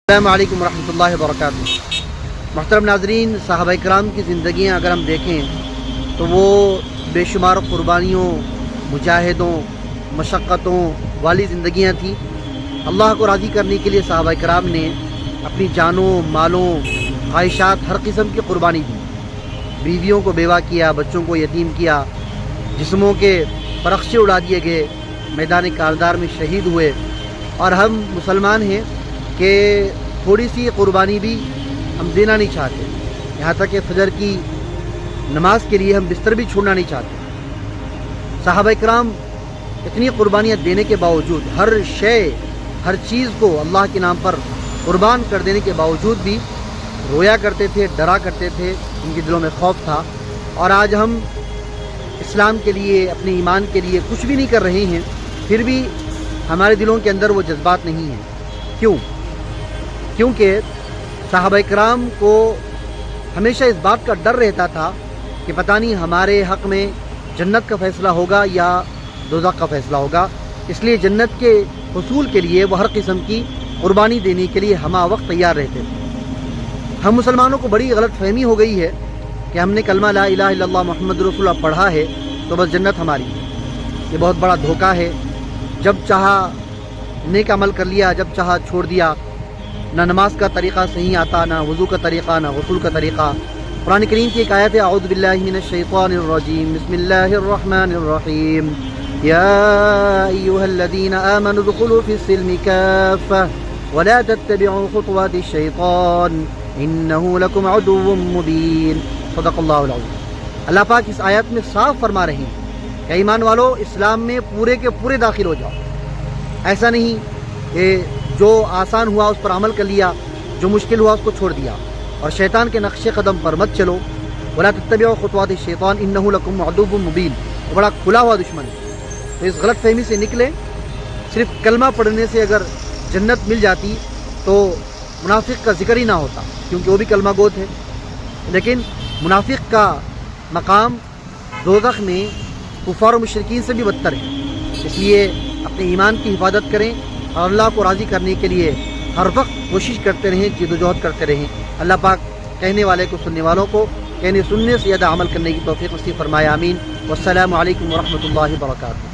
السلام علیکم ورحمۃ اللہ وبرکاتہ۔ محترم ناظرین، صحابہ کرام کی زندگیاں اگر ہم دیکھیں تو وہ بے شمار قربانیوں، مجاہدوں، مشقتوں والی زندگیاں تھیں۔ اللہ کو راضی کرنے کے لیے صحابہ کرام نے اپنی جانوں، مالوں، خواہشات، ہر قسم کی قربانی دی۔ بیویوں کو بیوہ کیا، بچوں کو یتیم کیا، جسموں کے پرخچے اڑا دیے گئے، میدان کارزار میں شہید ہوئے۔ اور ہم مسلمان ہیں کہ تھوڑی سی قربانی بھی ہم دینا نہیں چاہتے، یہاں تک کہ فجر کی نماز کے لیے ہم بستر بھی چھوڑنا نہیں چاہتے۔ صحابہ کرام اتنی قربانیاں دینے کے باوجود، ہر شے، ہر چیز کو اللہ کے نام پر قربان کر دینے کے باوجود بھی رویا کرتے تھے، ڈرا کرتے تھے، ان کے دلوں میں خوف تھا۔ اور آج ہم اسلام کے لیے، اپنے ایمان کے لیے کچھ بھی نہیں کر رہے ہیں، پھر بھی ہمارے دلوں کے اندر وہ جذبات نہیں ہیں۔ کیونکہ صحابہ کرام کو ہمیشہ اس بات کا ڈر رہتا تھا کہ پتہ نہیں ہمارے حق میں جنت کا فیصلہ ہوگا یا دوزخ کا فیصلہ ہوگا، اس لیے جنت کے حصول کے لیے وہ ہر قسم کی قربانی دینے کے لیے ہمہ وقت تیار رہتے تھے۔ ہم مسلمانوں کو بڑی غلط فہمی ہو گئی ہے کہ ہم نے کلمہ لا الہ الا اللہ محمد رسول اللہ پڑھا ہے تو بس جنت ہماری ہے۔ یہ بہت بڑا دھوکہ ہے۔ جب چاہا نیک عمل کر لیا، جب چاہا چھوڑ دیا۔ نہ نماز کا طریقہ صحیح آتا، نہ وضو کا طریقہ، نہ غسل کا طریقہ۔ قرآن کریم کی ایک آیت ہے، اعوذ باللہ من الشیطان الرجیم، بسم اللہ الرحمن الرحیم، یا ایہا الذین آمنوا ادخلوا فی السلم کافہ ولا تتبعوا خطوات الشیطان انہ لکم عدو مبین۔ صدق اللہ العظیم۔ اللہ پاک اس آیت میں صاف فرما رہے ہیں کہ ایمان والو، اسلام میں پورے کے پورے داخل ہو جاؤ۔ ایسا نہیں کہ جو آسان ہوا اس پر عمل کر لیا، جو مشکل ہوا اس کو چھوڑ دیا، اور شیطان کے نقش قدم پر مت چلو۔ ولا تتبعوا خطوات الشیطان انہ لکم عدو مبین، وہ بڑا کھلا ہوا دشمن ہے۔ تو اس غلط فہمی سے نکلے۔ صرف کلمہ پڑھنے سے اگر جنت مل جاتی تو منافق کا ذکر ہی نہ ہوتا، کیونکہ وہ بھی کلمہ گو تھے۔ لیکن منافق کا مقام دوزخ میں کفار و مشرکین سے بھی بدتر ہے۔ اس لیے اپنے ایمان کی حفاظت کریں اور اللہ کو راضی کرنے کے لیے ہر وقت کوشش کرتے رہیں، جد و جہد کرتے رہیں۔ اللہ پاک کہنے والے کو، سننے والوں کو کہنے سننے سے زیادہ عمل کرنے کی توفیق نصیب فرمائے، آمین۔ والسلام علیکم ورحمۃ اللہ وبرکاتہ۔